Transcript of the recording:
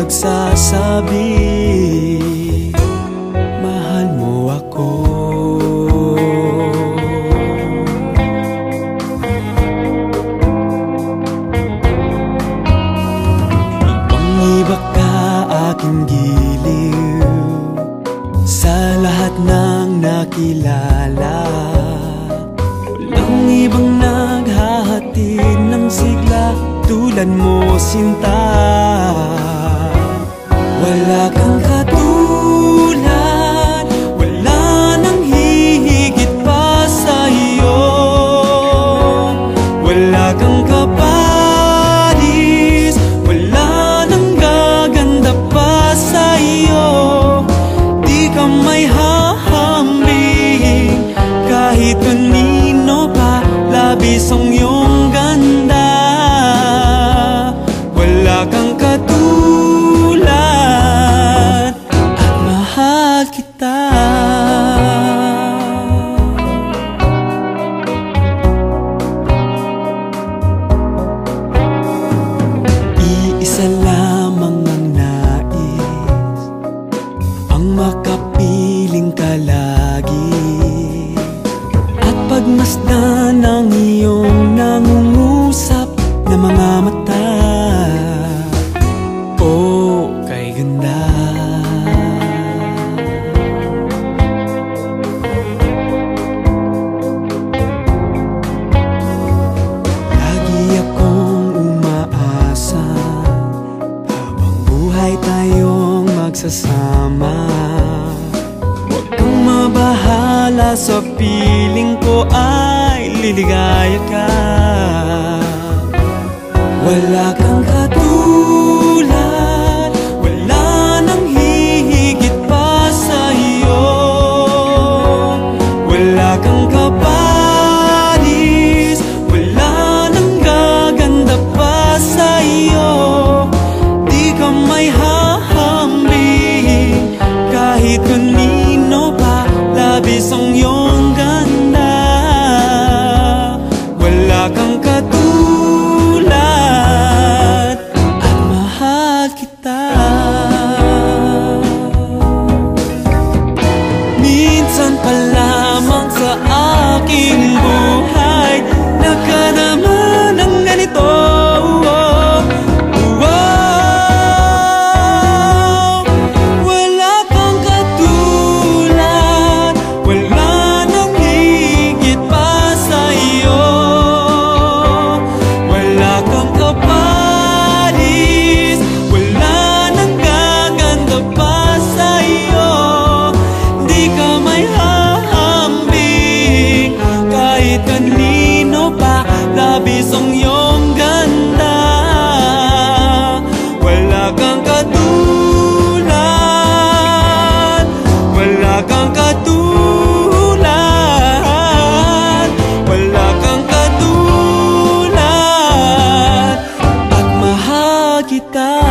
magsasabi mahal mo ako. Ibang-iba ka aking giliw sa lahat ng nakilala. Walang ibang naghahatid ng sigla tulad mo, sinta. Wala kang katulad, wala nang hihigit pa sa'yo. Wala kang kaparis, wala nang gaganda pa sa'yo. Di ka may hahambing kahit kanino pa, labis ang iyong ganda. Wala kang katulad at mahal kita. Iisa lamang ang nais, ang makapiling ka lagi, at pagmasdan ng iyong nangungusap na mga mata. Oh, kay ganda. Lagi akong umaasa habang buhay tayong magsasama. Huwag kang mabahala sa piling ko ay liligaya ka. Wala kang katulad, wala nang hihigit pa sa'yo. Wala kang kaparis, wala nang gaganda pa sa'yo. Di ka may hahambing kahit kanino pa, labis ang iyong ganda. Wala kang katulad at mahal kita. Minsan pa lamang sa aking buhay nakarama ng ganito. Wala kang katulad, wala nang higit pa sa'yo. Wala kang kaparis, wala nang gaganda pa sa'yo. Di ka may hahambing kahit kanino pa, labis ang iyong ganda. Wala kang katulad, wala kang katulad, wala kang katulad at mahal kita.